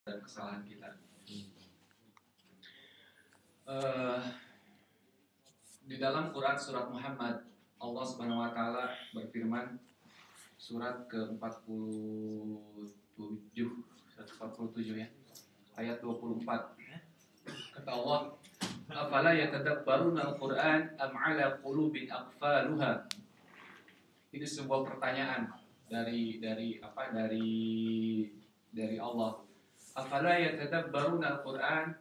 dan kesalahan kita. Uh, di dalam Quran surat Muhammad, Allah Subhanahu wa taala berfirman, surat ke-47 ya, ayat 24. Kata Allah, "Afala yatadabbaruna al-Qur'an am 'ala qulubin aqfaluha?" Ini sebuah pertanyaan dari Allah. Afala yatadabbaruna al-Qur'an?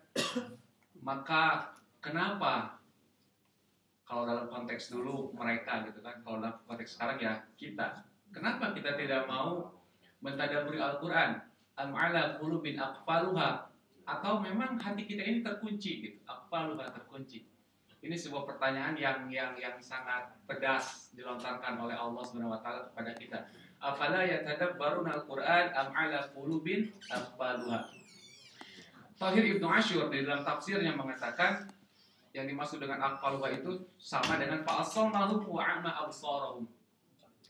Maka kenapa, kalau dalam konteks dulu mereka gitu kan, kalau dalam konteks sekarang ya kita, kenapa kita tidak mau mentadabburi Al-Qur'an? Am 'ala qulubin aqfaluha? Atau memang hati kita ini terkunci gitu, aqfaluha, terkunci. Ini sebuah pertanyaan yang sangat pedas dilontarkan oleh Allah Subhanahu wa taala kepada kita. Afala yatadabbaruna al-Qur'an am 'ala qulubin aqfaluha? Tahir Ibnu Asyur di dalam tafsirnya mengatakan yang dimaksud dengan aqfaluha itu sama dengan fa'asamahum wa 'ama absarahum.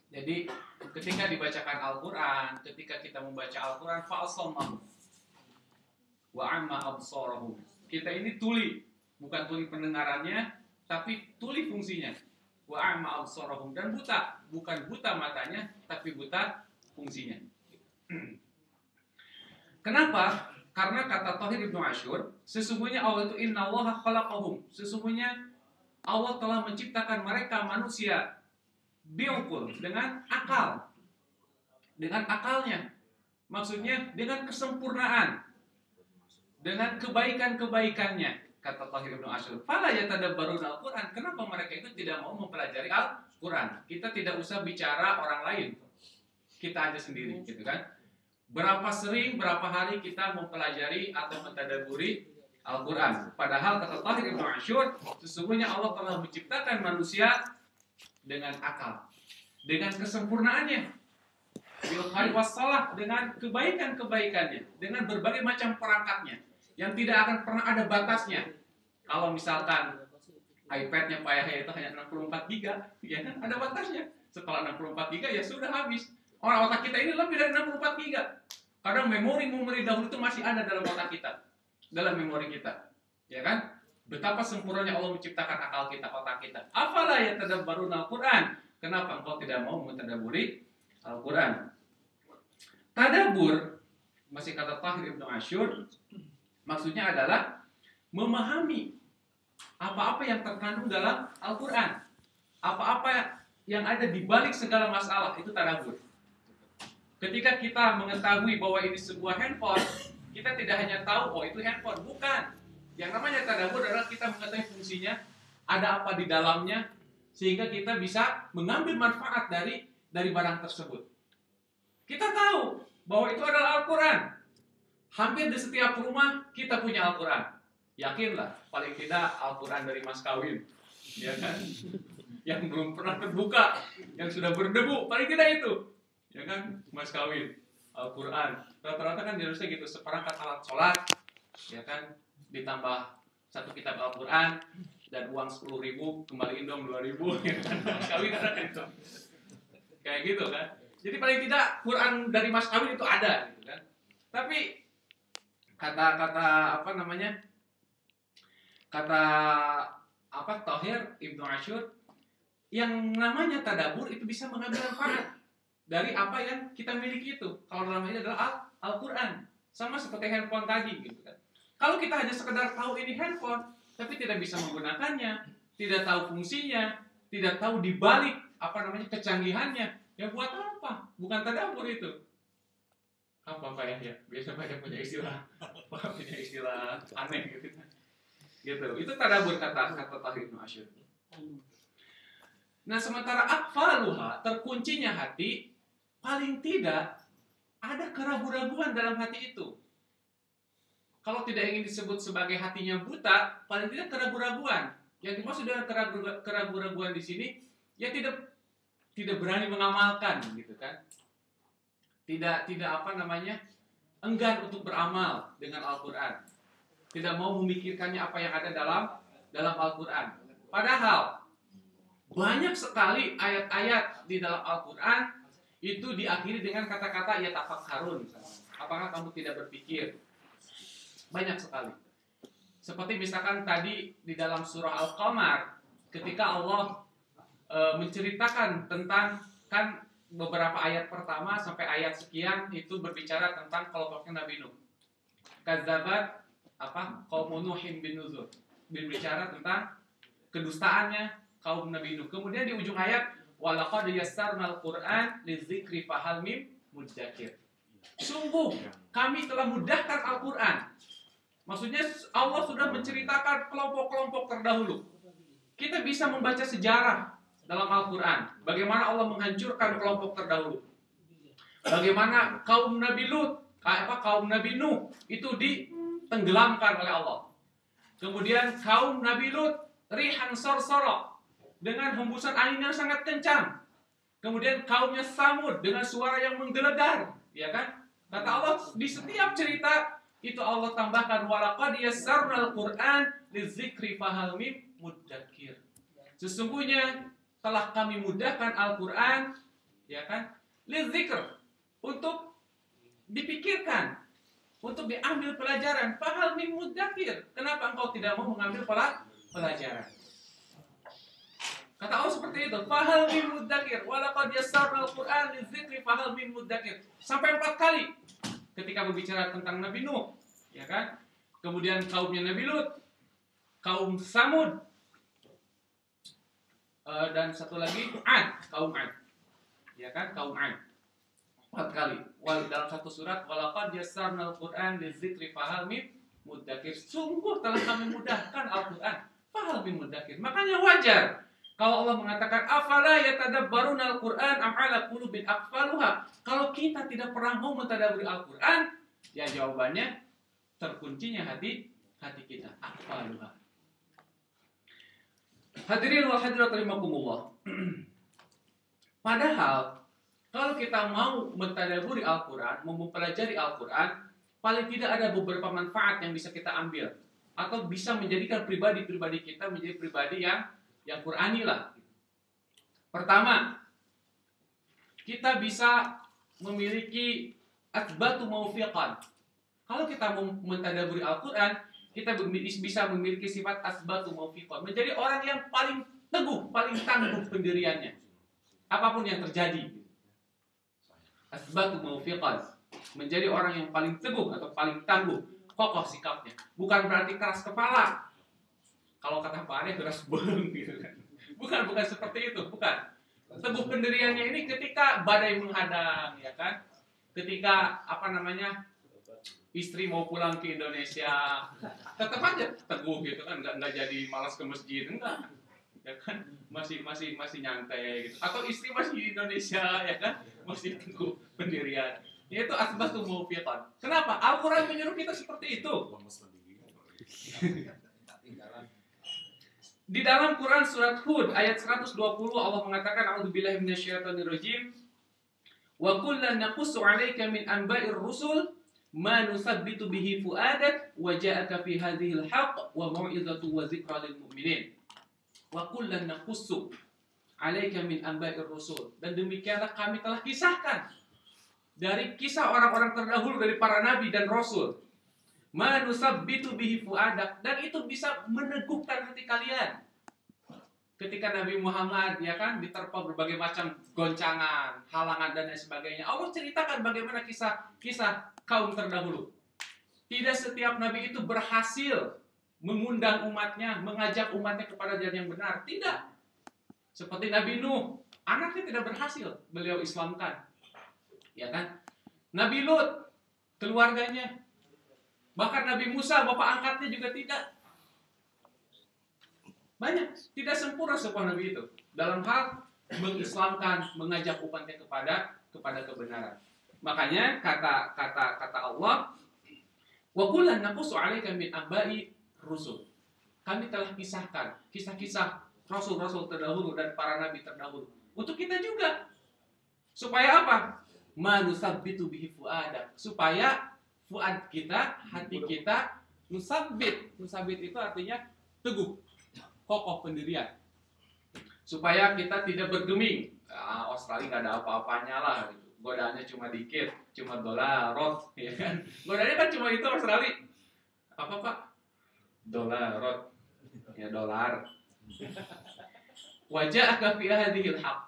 Jadi ketika dibacakan Al-Qur'an, ketika kita membaca Al-Qur'an, fa'asamahum wa 'amma absarahum. Kita ini tuli, bukan tuli pendengarannya, tapi tuli fungsinya. Wa 'amma absarahum, dan buta, bukan buta matanya, tapi buta fungsinya. Kenapa? Karena kata Tahir Ibnu Asyur, sesungguhnya Allah itu innallaha khalaqahum. Sesungguhnya Allah telah menciptakan mereka manusia bi'uqul, dengan akal. Dengan akalnya. Maksudnya dengan kesempurnaan. Dengan kebaikan-kebaikannya. Kata Tahir Ibnu Asyur, fala yatadabbaruna al-Qur'an. Kenapa mereka itu tidak mau mempelajari Al-Qur'an? Kita tidak usah bicara orang lain. Kita aja sendiri, gitu kan? Berapa sering, berapa hari kita mempelajari atau mentadabburi Al-Quran? Padahal kata Tahir Ibnu Asyur, sesungguhnya Allah telah menciptakan manusia dengan akal, dengan kesempurnaannya, bil khair wassalah, dengan kebaikan-kebaikannya, dengan berbagai macam perangkatnya yang tidak akan pernah ada batasnya. Kalau misalkan iPad-nya Pak Yahya itu hanya 64 GB, ya kan ada batasnya. Setelah 64 GB ya sudah habis. Orang otak kita ini lebih dari 64 GB. Kadang memori dahulu itu masih ada dalam otak kita, dalam memori kita, ya kan? Betapa sempurnanya Allah menciptakan akal kita, otak kita. Afala yatadabbaruna al-Qur'an? Kenapa engkau tidak mau mentadabburi Al-Qur'an? Tadabbur, masih kata Tahir Ibnu Asyur, maksudnya adalah memahami apa-apa yang terkandung dalam Al-Qur'an, apa-apa yang ada di balik segala masalah, itu tadabbur. Ketika kita mengetahui bahwa ini sebuah handphone, kita tidak hanya tahu, oh itu handphone. Bukan. Yang namanya tadabbur adalah kita mengetahui fungsinya, ada apa di dalamnya, sehingga kita bisa mengambil manfaat dari barang tersebut. Kita tahu bahwa itu adalah Al-Quran. Hampir di setiap rumah kita punya Al-Quran. Yakinlah, paling tidak Al-Quran dari mas kawin, ya kan? Yang belum pernah terbuka, yang sudah berdebu, paling tidak itu. Ya kan, mas kawin, Al-Quran. Rata-rata kan di Indonesia gitu, seperangkat alat sholat, ya kan, ditambah satu kitab Al-Quran, dan uang 10.000, kembaliin dong 2.000, ya kan, mas kawin ada gitu. Kayak gitu kan. Jadi paling tidak Quran dari mas kawin itu ada, gitu kan. Tapi kata Tahir Ibnu Asyur, yang namanya tadabbur itu bisa mengambil manfaat dari apa yang kita miliki itu. Kalau dalam ini adalah Al-Quran. Sama seperti handphone tadi gitu kan. Kalau kita hanya sekedar tahu ini handphone, tapi tidak bisa menggunakannya, tidak tahu fungsinya, tidak tahu dibalik kecanggihannya, ya buat apa? Bukan tadabbur itu. Apa ya? Biasa banyak punya istilah aneh gitu. Gitu. Itu tadabbur kata Tahir Ibnu Asyur. Nah, sementara aqfaluha, terkuncinya hati, paling tidak ada keraguan-raguan dalam hati itu. Kalau tidak ingin disebut sebagai hatinya buta, paling tidak keraguan-raguan. Yang dimaksud dengan keraguan-raguan di sini, ya tidak berani mengamalkan, gitu kan? Tidak enggan untuk beramal dengan Al-Quran. Tidak mau memikirkannya apa yang ada dalam Al-Quran. Padahal banyak sekali ayat-ayat di dalam Al-Quran itu diakhiri dengan kata-kata ya tafakkarun. Apakah kamu tidak berpikir? Banyak sekali. Seperti misalkan tadi di dalam surah Al-Qamar, ketika Allah menceritakan tentang, kan beberapa ayat pertama sampai ayat sekian itu berbicara tentang kelompoknya Nabi Nuh. Kadzabat qaum Nuhin bin Nuzur, berbicara tentang kedustaannya kaum Nabi Nuh. Kemudian di ujung ayat walaqad yassarnal Qur'an lidzikri fahal mim mudzakir. Sungguh kami telah mudahkan Al-Qur'an. Maksudnya Allah sudah menceritakan kelompok-kelompok terdahulu. Kita bisa membaca sejarah dalam Al-Quran. Bagaimana Allah menghancurkan kelompok terdahulu. Bagaimana kaum Nabi Lut, kaum Nabi Nuh itu ditenggelamkan oleh Allah. Kemudian kaum Nabi Lut, rihan sorsoro, dengan hembusan angin yang sangat kencang. Kemudian kaumnya Samud dengan suara yang menggelegar, ya kan? Kata Allah di setiap cerita itu Allah tambahkan walaqad yassarnal Qur'an lidzikri fahal mim mudzakir. Sesungguhnya telah kami mudahkan Al-Qur'an, ya kan? Lidzikr, untuk dipikirkan, untuk diambil pelajaran. Fahal mim mudzakir. Kenapa engkau tidak mau mengambil pelajaran? Kata Allah seperti itu. Fahal mim mudzakir walaqad yassarnal Qur'an lidzikri fahal mim mudzakir. Sampai 4 kali. Ketika berbicara tentang Nabi Nuh, ya kan? Kemudian kaumnya Nabi Lut, kaum Samud, dan satu lagi kaum Ad, ya kan? Kaum Ad. 4 kali. Dalam satu surat walaqad yassarnal Qur'an lidzikri fahal mim mudzakir. Sungguh telah kami mudahkan Al-Qur'an fahal mim mudzakir. Makanya wajar kalau Allah mengatakan afala yatadabbaruna al-Qur'an am ala qulubin aqfaluha. Kalau kita tidak pernah mau mentadabburi Al-Qur'an, ya jawabannya terkuncinya hati kita. Aqfaluha. Hadirin wal hadirat rahimakumullah. Padahal kalau kita mau mentadabburi Al-Qur'an, mau mempelajari Al-Qur'an, paling tidak ada beberapa manfaat yang bisa kita ambil atau bisa menjadikan pribadi kita menjadi pribadi yang Qur'ani lah. Pertama, kita bisa memiliki atsbatu maufiqan. Kalau kita mentadabburi Al-Qur'an, kita bisa memiliki sifat atsbatu maufiqan, menjadi orang yang paling teguh, paling tangguh pendiriannya. Apapun yang terjadi. Atsbatu maufiqan, menjadi orang yang paling teguh atau paling tangguh, kokoh sikapnya. Bukan berarti keras kepala. Kalau kata Pak Ade keras beng gitu kan. Bukan seperti itu, bukan. Teguh pendiriannya ini ketika badai menghadang, ya kan? Ketika istri mau pulang ke Indonesia, tetap aja teguh gitu kan, enggak jadi malas ke masjid, enggak. Ya kan? Masih nyantai gitu. Atau istri masih di Indonesia, ya kan? Masih teguh pendirian. Yaitu asbatu maufiqan. Kenapa? Al-Qur'an menyuruh kita seperti itu. Di dalam Quran surat Hud ayat 120 Allah mengatakan a'udzubillahi minasyaitonirrajim wa kullan naqussu 'alaika min anba'ir rusul ma nusabbitu bihi fu'adak wa ja'aka fi hadhil haqq wa mau'izatu wa dzikra lil mu'minin wa kullan naqussu 'alaika min anba'ir rusul. Dan demikianlah kami telah kisahkan dari kisah orang-orang terdahulu dari para nabi dan rasul. Manusabbitu bihi fuadak, dan itu bisa meneguhkan hati kalian. Ketika Nabi Muhammad ya kan diterpa berbagai macam goncangan, halangan dan lain sebagainya, Allah ceritakan bagaimana kisah kaum terdahulu. Tidak setiap nabi itu berhasil mengundang umatnya, mengajak umatnya kepada jalan yang benar. Tidak. Seperti Nabi Nuh, anaknya tidak berhasil beliau Islamkan. Ya kan? Nabi Lut, keluarganya. Bahkan Nabi Musa, bapak angkatnya juga tidak. Banyak, tidak sempurna sebuah nabi itu dalam hal mengislamkan, mengajak umatnya kepada kebenaran. Makanya kata Allah, wa kullan naqussu 'alaika min anba'i rusul. Kami telah kisahkan kisah-kisah rasul-rasul terdahulu dan para nabi terdahulu untuk kita juga. Supaya apa? Manusabbitu bihi fuadak. Supaya fuad kita, hati kita nusabbit. Nusabbit itu artinya teguh, kokoh pendirian. Supaya kita tidak bergeming. Australia nggak ada apa-apanya lah. Gitu. Godaannya cuma dikit, cuma $, ya kan? Godaannya kan cuma itu Australia. Apa Pak? Dolarot. Ya, dolar. Waja'aka fi hadhil haq.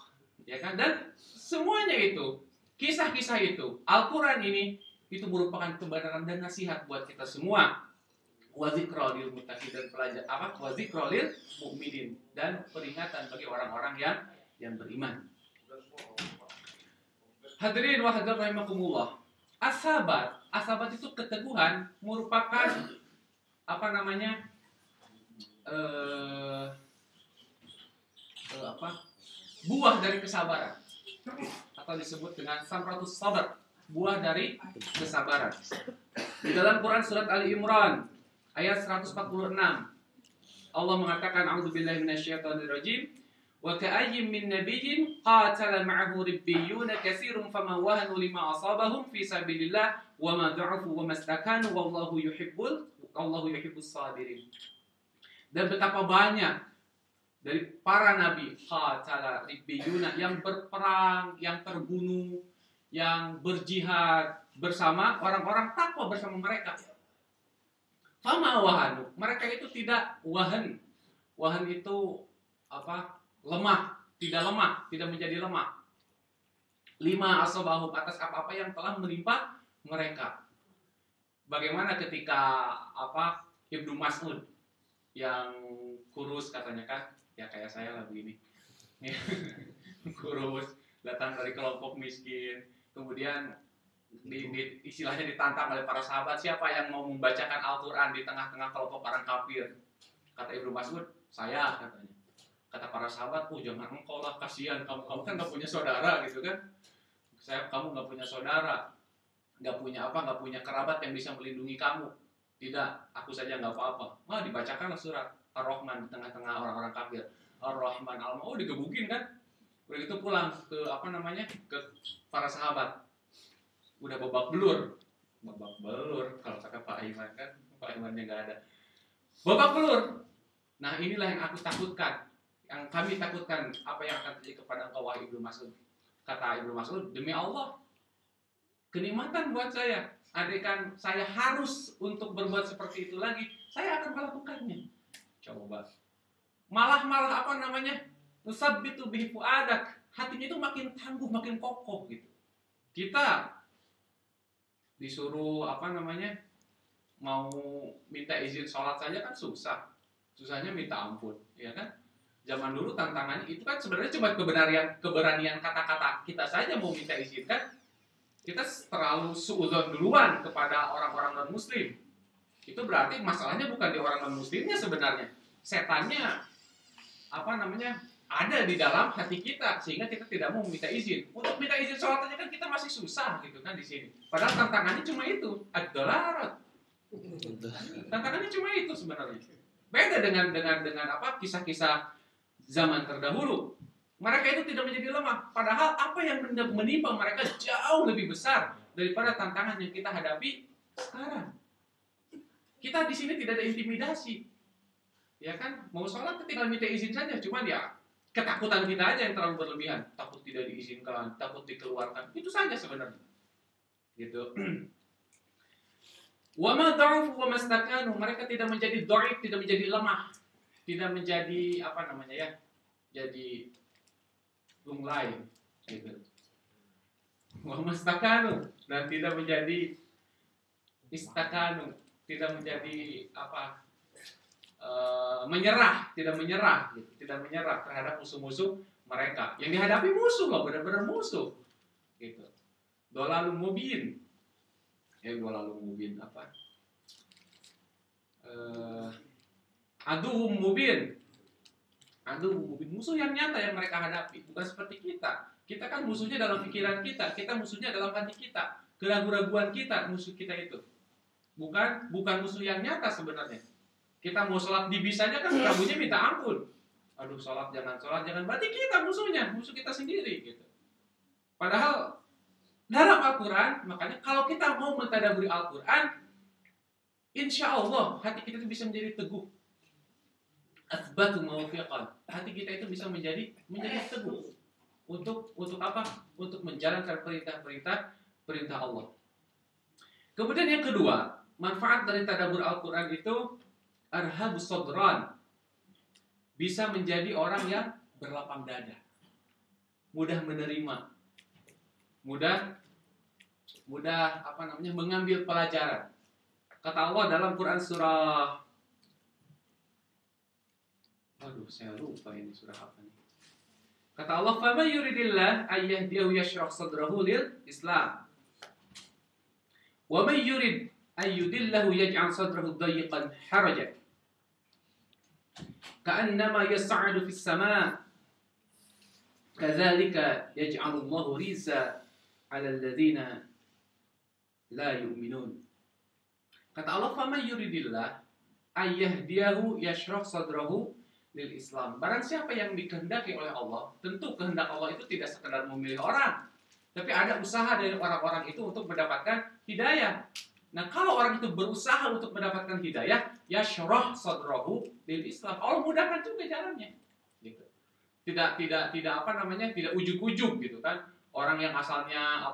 Ya kan? Dan semuanya itu, kisah-kisah itu, Al-Qur'an ini itu merupakan kebenaran dan nasihat buat kita semua. Wa dzikra lil muttaqin, dan pelajar apa? Wa dzikra lil mukminin, dan peringatan bagi orang-orang yang beriman. Hadirin wa hadirat rahimakumullah. Asabat itu keteguhan, merupakan apa namanya? Buah dari kesabaran, atau disebut dengan samratus sabar, buah dari kesabaran. Di dalam Quran surat Ali Imran ayat 146, Allah mengatakan, a'udzubillahi minasyaitonirrajim, wa ka'ayyin min nabiyyin qatala ma'ahu ribbiyuna katsirun fama wahanu lima asabahum fi sabilillah wa ma du'afu wa mastakanu wallahu yuhibbus sabirin. Dan betapa banyak dari para nabi qatala ribbiyuna, yang berperang, yang terbunuh, yang berjihad bersama orang-orang takwa bersama mereka. Fama wahanu, mereka itu tidak wahan. Wahan itu apa? Lemah, tidak menjadi lemah. Lima asabahum, atas apa-apa yang telah menimpa mereka. Bagaimana ketika Ibnu Mas'ud yang kurus katanya kan, ya kayak saya lah begini. Kurus, datang dari kelompok miskin, kemudian istilahnya ditantang oleh para sahabat, siapa yang mau membacakan Al-Quran di tengah-tengah kelompok orang kafir? Kata Ibnu Mas'ud, saya, katanya. Kata para sahabat, jangan engkau lah, kasihan kamu kan nggak punya saudara gitu kan? Kamu nggak punya saudara, nggak punya kerabat yang bisa melindungi kamu. Tidak, aku saja nggak apa-apa. Dibacakanlah surat Ar-Rahman di tengah-tengah orang-orang kafir. Ar-Rahman Al-Mau, digebukin kan? Udah gitu pulang ke ke para sahabat. Udah babak belur kalau kata Pak Iman kan, Pak Imannya nggak ada. Babak belur. Nah, inilah yang aku takutkan. Yang kami takutkan, apa yang akan terjadi kepada engkau, wahai Ibnu Mas'ud. Kata Ibnu Mas'ud, demi Allah, kenikmatan buat saya. Andaikan saya harus untuk berbuat seperti itu lagi, saya akan melakukannya. Coba. Malah nusabbitu bihi fuadak. Hatinya itu makin tangguh, makin kokoh gitu. Kita disuruh mau minta izin sholat saja kan susah. Susahnya minta ampun, ya kan? Zaman dulu tantangannya itu kan sebenarnya cuma keberanian kata-kata kita saja mau minta izin kan. Kita terlalu suudzon duluan kepada orang-orang non-muslim. Itu berarti masalahnya bukan di orang non-muslimnya sebenarnya. Setannya ada di dalam hati kita sehingga kita tidak mau minta izin. Untuk minta izin sholat aja kan kita masih susah gitu kan di sini. Padahal tantangannya cuma itu, ad-dolarat. Tantangannya cuma itu sebenarnya. Beda dengan kisah-kisah zaman terdahulu. Mereka itu tidak menjadi lemah. Padahal apa yang menimpa mereka jauh lebih besar daripada tantangan yang kita hadapi sekarang. Kita di sini tidak ada intimidasi. Ya kan? Mau sholat tinggal minta izin saja. Cuman ya ketakutan kita aja yang terlalu berlebihan. Takut tidak diizinkan, takut dikeluarkan. Itu saja sebenarnya. Gitu. Wa ma dha'ufu wa mastakanu. Mereka tidak menjadi dhaif, tidak menjadi lemah. Tidak menjadi jadi lunglai gitu. Wa mastakanu, dan tidak menjadi istakanu, tidak menjadi menyerah, tidak menyerah terhadap musuh-musuh mereka. Yang dihadapi musuh loh, benar-benar musuh gitu. Dolalul mubin. Dolalul mubin aduhum mubin. Musuh yang nyata yang mereka hadapi, bukan seperti kita. Kita kan musuhnya dalam pikiran kita musuhnya dalam hati kita, keraguan-raguan kita, musuh kita itu. Bukan musuh yang nyata sebenarnya. Kita mau sholat di bis saja kan ragunya minta ampun. Aduh, sholat jangan, berarti kita musuhnya, musuh kita sendiri gitu. Padahal dalam Al-Quran, makanya kalau kita mau mentadaburi Al-Quran, insya Allah hati kita itu bisa menjadi teguh. Athbatu mawfiqan. Hati kita itu bisa menjadi teguh untuk apa? Untuk menjalankan perintah Allah. Kemudian yang kedua, manfaat dari tadabbur Al-Quran itu arhabus sodron, bisa menjadi orang yang berlapang dada, mudah menerima, mudah mengambil pelajaran. Kata Allah dalam Quran surah, saya lupa ini surah apa nih. Kata Allah, "Faman yuridillah ayyahdiyahu yashrah sadrahu lil Islam. Wa man yurid ayyudillahu yaj'al sadrahu dayyqan harajan. Ka'annama yas'adu fis sama'. Kadzalika yaj'alullahu rizqa 'alal ladzina la yu'minun." Kata Allah, "Faman yuridillah ayyahdiyahu yashrah sadrahu lil Islam." Barang siapa yang dikehendaki oleh Allah, tentu kehendak Allah itu tidak sekedar memilih orang, tapi ada usaha dari orang-orang itu untuk mendapatkan hidayah. Nah, kalau orang itu berusaha untuk mendapatkan hidayah, yashrah sadrahu lil Islam, Allah mudahkan juga jalannya. Gitu. Tidak ujuk-ujuk gitu kan. Orang yang asalnya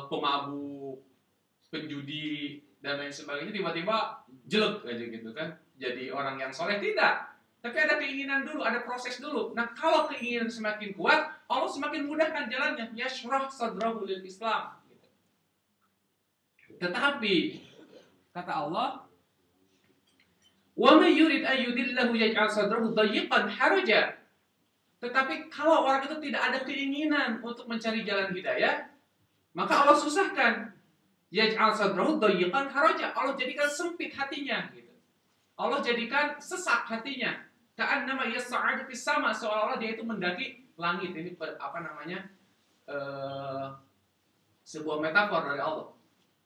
pemabuk, penjudi dan lain sebagainya tiba-tiba jelek aja gitu kan. Jadi orang yang soleh, tidak. Tapi ada keinginan dulu, ada proses dulu. Nah, kalau keinginan semakin kuat, Allah semakin mudahkan jalannya. Yashrah sadrahu lil Islam. Gitu. Tetapi kata Allah, "Wa may yurid ayyudillahu yaj'al sadrahu dayyqan haraja." Tetapi kalau orang itu tidak ada keinginan untuk mencari jalan hidayah, maka Allah susahkan. Yaj'al sadrahu dayyqan haraja. Allah jadikan sempit hatinya gitu. Allah jadikan sesak hatinya. Ka'annama yas'adu fis sama', seolah-olah dia itu mendaki langit. Ini sebuah metafor dari Allah.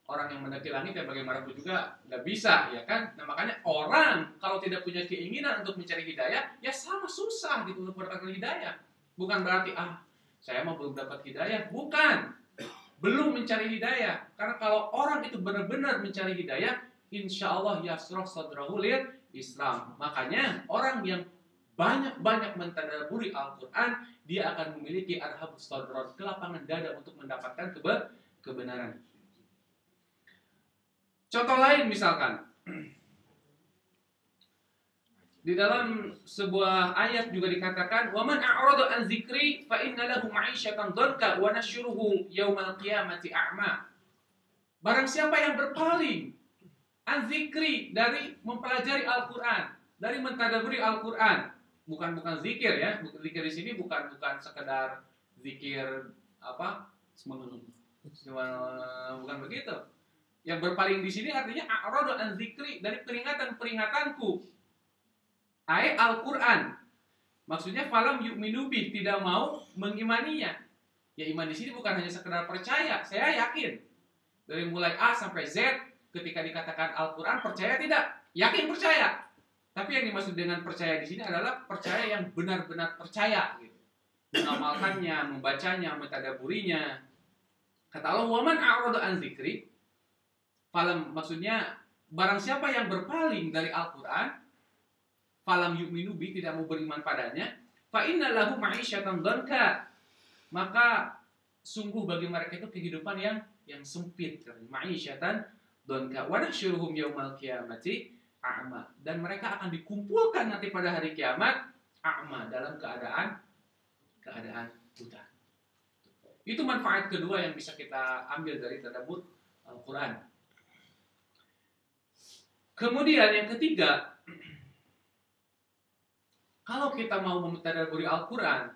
Orang yang mendaki langit ya bagaimanapun juga nggak bisa, ya kan? Nah, makanya orang kalau tidak punya keinginan untuk mencari hidayah, ya sama susah gitu untuk mendapatkan hidayah. Bukan berarti saya mau belum dapat hidayah, bukan. Belum mencari hidayah. Karena kalau orang itu benar-benar mencari hidayah, insya Allah yashrah sadrahu lil Islam. Makanya orang yang banyak-banyak mentadabburi Al-Quran, dia akan memiliki arhabus sadron, kelapangan dada untuk mendapatkan kebenaran. Contoh lain misalkan, di dalam sebuah ayat juga dikatakan, "Wa man a'rada an dzikri fa inna lahu ma'isyatan dhanka wa nasyuruhu yaumal qiyamati a'ma." Barang siapa yang berpaling an dzikri, dari mempelajari Al-Qur'an, dari mentadabburi Al-Qur'an, bukan zikir ya. Zikir di sini bukan sekedar zikir bukan begitu. Yang berpaling di sini artinya a'rada an dzikri, dari peringatan-peringatanku. Ai Al-Qur'an. Maksudnya falam yu'minu bih, tidak mau mengimaninya. Ya, iman di sini bukan hanya sekedar percaya. Saya yakin. Dari mulai A sampai Z, ketika dikatakan Al-Qur'an, percaya tidak? Yakin percaya. Tapi yang dimaksud dengan percaya di sini adalah percaya yang benar-benar percaya gitu. Mengamalkannya, membacanya, mentadabburinya. Kata Allah, "Wa man a'rada an dzikri", falam, maksudnya barang siapa yang berpaling dari Al-Qur'an, falam yu'minu bi, tidak mau beriman padanya, fa inna lahu ma'isyatan dhanka, maka sungguh bagi mereka itu kehidupan yang sempit, ma'isyatan dhanka, wa nahsyuruhum yaumal qiyamati a'ma, dan mereka akan dikumpulkan nanti pada hari kiamat a'ma, dalam keadaan buta. Itu manfaat kedua yang bisa kita ambil dari tadabbur Al-Qur'an. Kemudian yang ketiga, kalau kita mau mentadabburi Al-Quran,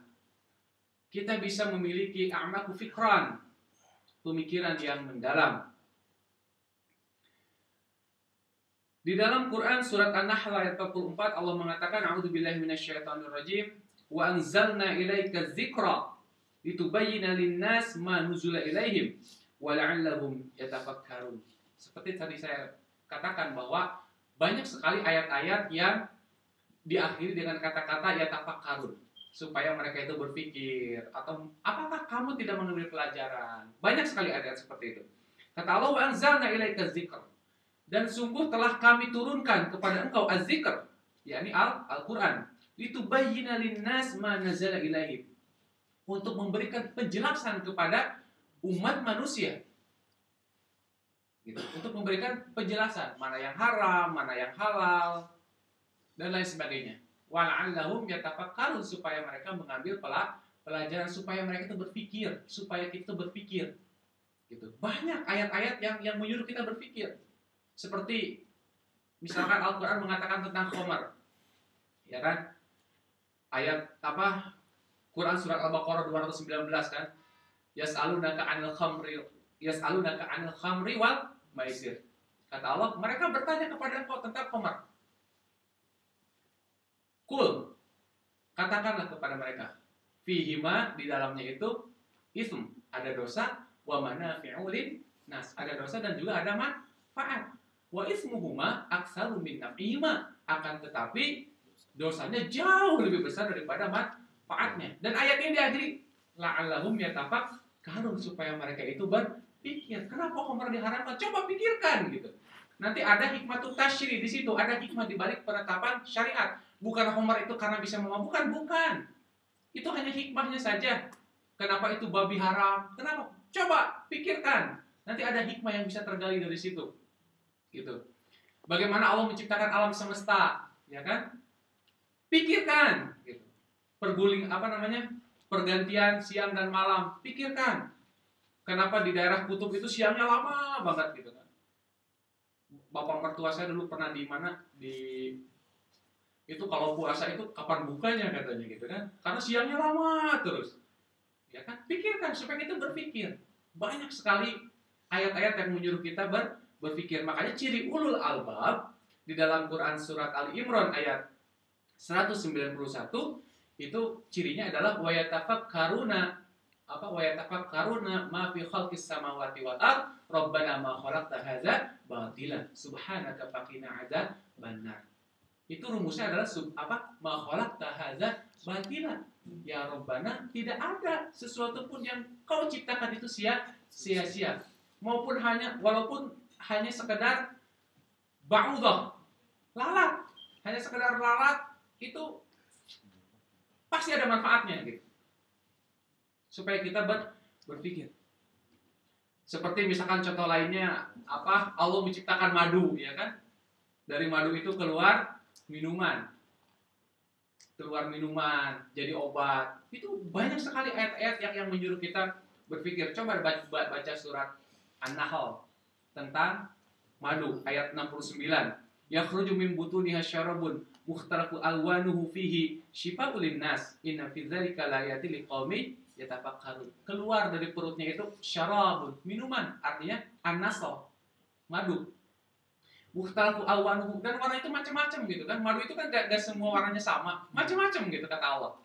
kita bisa memiliki a'maku fikran, pemikiran yang mendalam. Di dalam Quran surat An-Nahl ayat 44, Allah mengatakan, "A'udzubillahi minasyaitonirrajim, wa anzalna ilaika dzikra litubayyana lin-nas ma nuzila ilaihim wa la'allahum yatafakkarun." Seperti tadi saya katakan bahwa banyak sekali ayat-ayat yang diakhiri dengan kata-kata yatafakkarun, supaya mereka itu berpikir, atau apakah kamu tidak mengambil pelajaran? Banyak sekali ayat seperti itu. Kata Allah, "Wa anzalna ilaika dzikr", dan sungguh telah kami turunkan kepada engkau az-zikr, yakni Al-Quran, litubayyina lin-nas ma nazala ilaihim, untuk memberikan penjelasan kepada umat manusia gitu, untuk memberikan penjelasan mana yang haram, mana yang halal, dan lain sebagainya. Wala'allahum yatafakkarun, supaya mereka mengambil pelajaran, supaya mereka itu berpikir, supaya kita berpikir. Gitu. Banyak ayat-ayat yang menyuruh kita berpikir. Seperti misalkan Al-Qur'an mengatakan tentang khamar. Ya kan? Ayat apa? Quran surat Al-Baqarah 219 kan? Yas'alunaka 'anil khamri wal maisir. Kata Allah, mereka bertanya kepada engkau tentang khamar. Kul, katakanlah kepada mereka, fihima, di dalamnya itu ism, ada dosa, wa manafi'u linnas, ada dosa dan juga ada manfaat. Wa ismuhuma aktsaru min naf'ihima, akan tetapi dosanya jauh lebih besar daripada manfaatnya. Dan ayat ini diakhiri la'allahum yatafakkarun, supaya mereka itu berpikir. Kenapa khamar diharamkan? Coba pikirkan gitu. Nanti ada hikmah tasyri di situ, ada hikmah di balik penetapan syariat. Bukan khamar itu karena bisa memabukkan, bukan. Itu hanya hikmahnya saja. Kenapa itu babi haram? Kenapa? Coba pikirkan. Nanti ada hikmah yang bisa tergali dari situ. Gitu. Bagaimana Allah menciptakan alam semesta, ya kan? Pikirkan, gitu. Pergantian siang dan malam. Pikirkan. Kenapa di daerah kutub itu siangnya lama banget gitu kan? Bapak mertua saya dulu pernah di mana, itu kalau puasa itu kapan bukanya katanya gitu kan, karena siangnya lama terus, ya kan? Pikirkan supaya kita berpikir. Banyak sekali ayat-ayat yang menyuruh kita berpikir. Makanya ciri ulul albab di dalam Quran surat Ali Imran ayat 191 itu cirinya adalah wayatafakkaruna ma fi khalqis samawati wal ard rabbana ma khalaqta hadza batila subhanaka faqina adzabannar. Itu rumusnya adalah ma khalaqta hadza batila, ya Rabbana, tidak ada sesuatu pun yang kau ciptakan itu sia-sia, walaupun hanya sekedar ba'udah, lalat, hanya sekedar lalat, itu pasti ada manfaatnya gitu. Supaya kita berpikir. Seperti misalkan contoh lainnya Allah menciptakan madu, ya kan? Dari madu itu keluar minuman, jadi obat. Itu banyak sekali ayat-ayat yang menyuruh kita berpikir. Coba baca surat An-Nahl tentang madu ayat 69. Yakhruju min butuniha syarabun mukhtalafu alwanuhu fihi syifaa'un linnas inna fi dzalika laayatin liqaumin yatafakkarun. Keluar dari perutnya itu syarabun, minuman, artinya an-nasl, madu. Mukhtalafu alwanuhu, dan warna itu macam-macam gitu kan. Madu itu kan gak semua warnanya sama, macam-macam gitu kata Allah.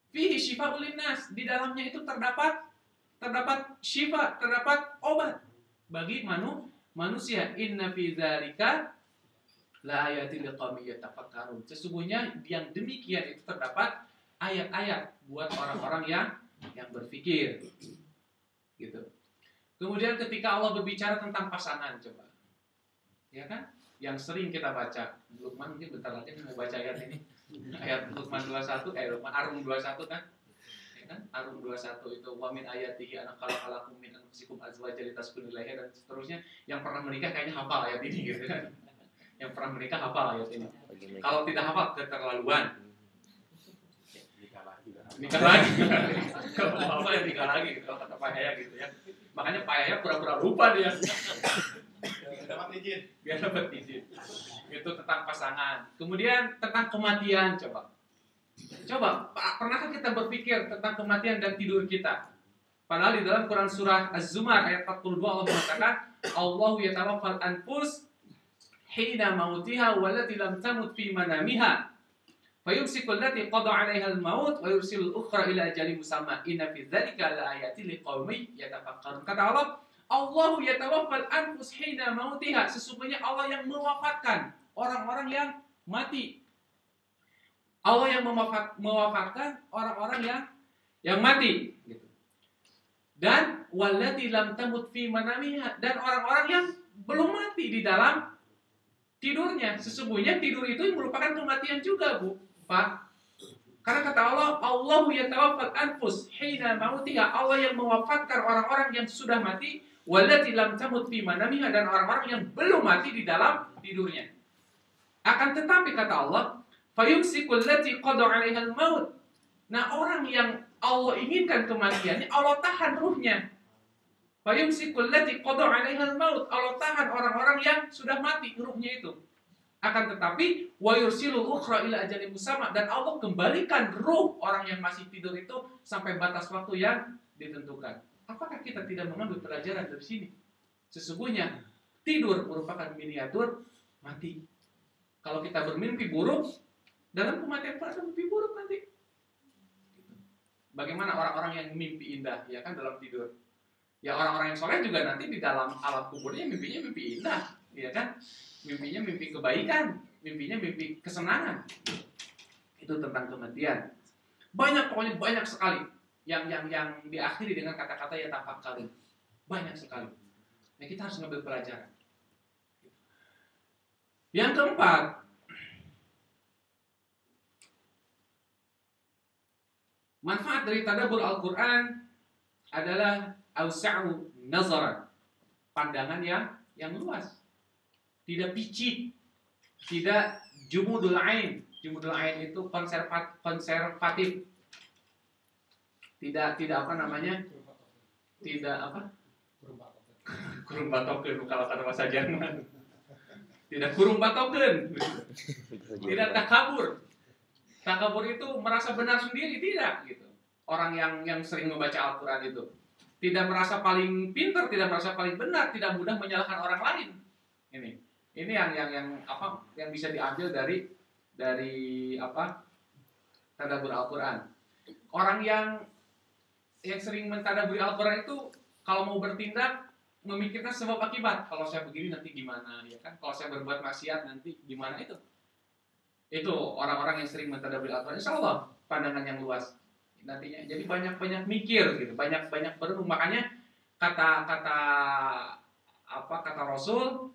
Fihi syifaa'un linnas, di dalamnya itu terdapat syifa, terdapat obat bagi manusia. Inna fi dzalika la ayatin liqaumin yatafakkarun. Sesungguhnya yang demikian itu terdapat ayat-ayat buat orang-orang yang berpikir. Gitu. Kemudian ketika Allah berbicara tentang pasangan, coba, ya kan? Yang sering kita baca. Luqman mungkin bentar lagi mau baca ayat ini. Ayat Luqman 21, Arum 21 kan? Ya kan? Arum 21 itu wa min ayatihi an khalaqalakum min anfusikum azwajan litaskunu ilaiha, dan seterusnya. Yang pernah menikah kayaknya hafal ayat ini gitu kan. Yang pernah menikah hafal ayat ini. Kalau tidak hafal keterlaluan. Nikah lagi. Kalau hafal ya nikah lagi gitu. Kalau kata Pak Yaya gitu ya. Makanya Pak Yaya pura-pura lupa dia. Biar dapat izin. Itu tentang pasangan. Kemudian tentang kematian, coba, pernahkah kita berpikir tentang kematian dan tidur kita? Padahal di dalam Quran surah Az-Zumar ayat 42 Allah mengatakan, Allahu yatawaffal anfus hina mautiha wallati lam tamut fi manamiha fayumsiku allati qada 'alaiha al-maut wa yursilul ukhra ila ajalin musamma inna fi dzalika laayatin liqaumin yatafakkarun. Kata Allah, Allahu yatawaffal anfus hina mautiha, sesungguhnya Allah yang mewafatkan orang-orang yang mati. Allah yang mewafatkan orang-orang yang mati gitu. Dan wallati lam tamut fi manamiha, dan orang-orang yang belum mati di dalam tidurnya. Sesungguhnya tidur itu merupakan kematian juga, Bu, Pak. Karena kata Allah, Allahu yatawaffal anfus hina mautiha, Allah yang mewafatkan orang-orang yang sudah mati, wallati lam tamut fi manamiha, dan orang-orang yang belum mati di dalam tidurnya. Akan tetapi kata Allah, fayumsikul lati qada 'alaihal maut. Nah, orang yang Allah inginkan kematiannya, Allah tahan ruhnya. Fayumsikul lati qada 'alaihal maut. Allah tahan orang-orang yang sudah mati ruhnya itu. Akan tetapi wa yursilul ukhra ila ajalin musamma, dan Allah kembalikan ruh orang yang masih tidur itu sampai batas waktu yang ditentukan. Apakah kita tidak mengambil pelajaran dari sini? Sesungguhnya tidur merupakan miniatur mati. Kalau kita bermimpi buruk, dalam kematian pun ada mimpi buruk nanti. Bagaimana orang-orang yang mimpi indah, ya kan, dalam tidur? Ya, orang-orang yang soleh juga nanti di dalam alam kuburnya mimpinya mimpi indah, ya kan? Mimpinya mimpi kebaikan, mimpinya mimpi kesenangan. Itu tentang kematian. Pokoknya banyak sekali yang diakhiri dengan kata-kata ya tafakkari. Banyak sekali. Nah, kita harus ngambil pelajaran. Yang keempat, manfaat dari tadabbur Al-Quran adalah awsa'u nazaran, pandangan yang luas, tidak picik, tidak jumudul ain. Jumudul ain itu konservatif, tidak apa namanya, tidak apa, kurung batokeun kalau kata bahasa Jerman, tidak kurung batokeun, tidak takabur. Takabur itu merasa benar sendiri, tidak gitu. Orang yang sering membaca Al-Quran itu tidak merasa paling pintar, tidak merasa paling benar, tidak mudah menyalahkan orang lain. Ini yang bisa diambil dari apa? Tadabbur Al-Quran. Orang yang sering mentadaburi Al-Quran itu kalau mau bertindak memikirkan sebab akibat. Kalau saya begini nanti gimana, ya kan? Kalau saya berbuat maksiat nanti gimana itu? Itu orang-orang yang sering mentadaburi Al-Quran, insya Allah pandangan yang luas nantinya. Jadi banyak mikir gitu, banyak berenung. Makanya kata Rasul,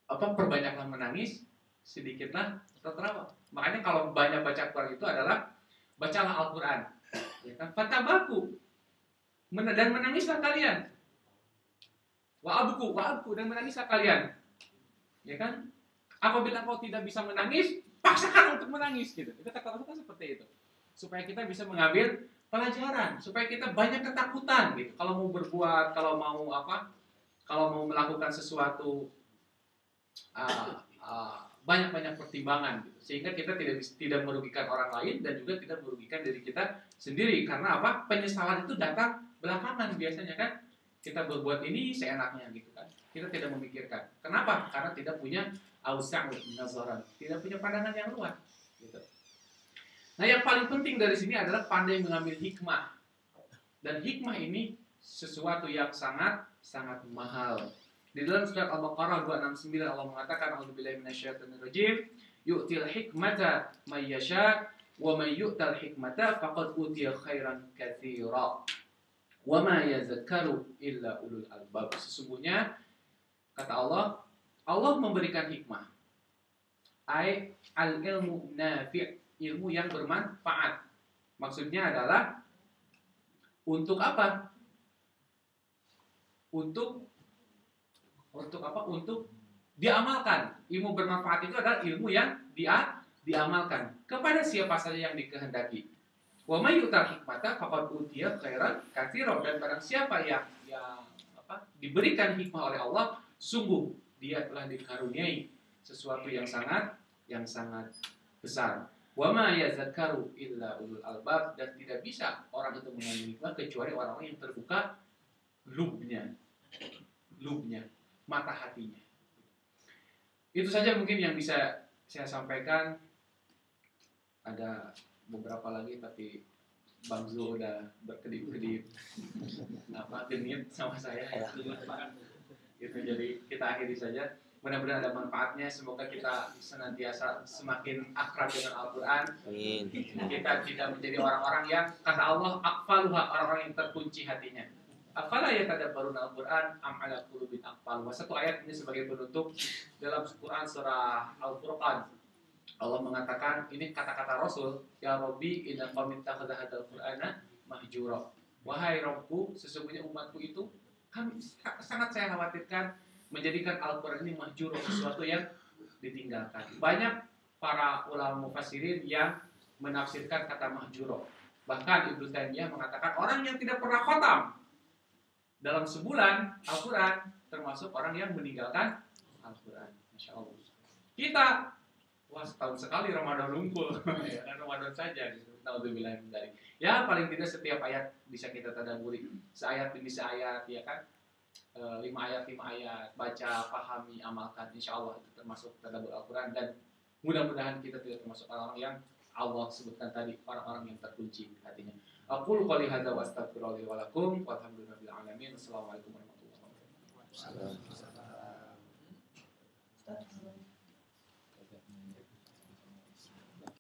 perbanyaklah menangis, sedikitlah tertawa. Makanya kalau banyak baca Al-Quran itu adalah bacalah Al-Quran, ya kan? Fatabaku, dan menangislah kalian. Wa abku, dan menangislah kalian, ya kan? Apabila kau tidak bisa menangis, paksakan untuk menangis gitu. Itu kata Rasul seperti itu. Supaya kita bisa mengambil pelajaran, supaya kita banyak ketakutan gitu. Kalau mau berbuat, kalau mau melakukan sesuatu, banyak pertimbangan gitu. Sehingga kita tidak merugikan orang lain dan juga tidak merugikan diri kita sendiri. Karena apa? Penyesalan itu datang belakangan biasanya kan. Kita berbuat ini seenaknya gitu kan. Kita tidak memikirkan. Kenapa? Karena tidak punya awsa'u nazaran, tidak punya pandangan yang luas gitu. Nah, yang paling penting dari sini adalah pandai mengambil hikmah. Dan hikmah ini sesuatu yang sangat mahal. Di dalam surat Al-Baqarah 269 Allah mengatakan, a'udzubillahi minasyaitonir rajim, yu'til hikmata may yasha wa may yu'tal hikmata faqad utiya khairan katsira wa ma yazakkaru illa ulul albab. Sesungguhnya kata Allah memberikan hikmah. Al-ilmu nafi', ilmu yang bermanfaat. Maksudnya adalah untuk apa? Untuk apa? Untuk diamalkan. Ilmu bermanfaat itu adalah ilmu yang diamalkan kepada siapa saja yang dikehendaki. Wa may yu'tal hikmata faqad utiya khairan katsiran, dan barang siapa yang diberikan hikmah oleh Allah, sungguh dia telah dikaruniai sesuatu yang sangat besar. Wa ma yazakkaru illa ulul albab, dan tidak bisa orang itu mengambil hikmah kecuali orang-orang yang terbuka lubnya, mata hatinya. Itu saja mungkin yang bisa saya sampaikan. Ada beberapa lagi tapi Bang Zul udah berkedip-kedip genit sama saya ya. Gitu, jadi kita akhiri saja. Mudah-mudahan ada manfaatnya. Semoga kita senantiasa semakin akrab dengan Al-Quran. Kita tidak menjadi orang-orang yang kata Allah aqfaluha, orang-orang yang terkunci hatinya. Afala yatadabbaruna Al-Quran am ala qulubin aqfaluha. Satu ayat ini sebagai penutup dalam Quran surah Al-Furqan. Allah mengatakan, ini kata-kata Rasul, ya Rabbi inna qaum ittakhadha hadzal Qur'ana mahjura. Wahai Rabbku, sesungguhnya umatku itu kami sangat saya khawatirkan menjadikan Al-Quran ini mahjur, sesuatu yang ditinggalkan. Banyak para ulama mufassirin yang menafsirkan kata mahjuro. Bahkan Ibnu Taimiyah mengatakan orang yang tidak pernah khatam dalam sebulan Al-Quran termasuk orang yang meninggalkan Al-Quran. Masya Allah. Kita wah setahun sekali Ramadan unggul, ya kan Ramadan saja. Naudzubillah min dzalik. Ya paling tidak setiap ayat bisa kita tadabburi, seayat demi seayat, ya kan. 5 ayat, baca, pahami, amalkan. Insya Allah itu termasuk tadabbur Al-Quran, dan mudah-mudahan kita tidak termasuk orang yang Allah sebutkan tadi, orang-orang yang terkunci hatinya. Aqulu qouli hadza wa astaghfirullahi wa lakum walhamdulillahil alamin. Assalamualaikum warahmatullahi wabarakatuh.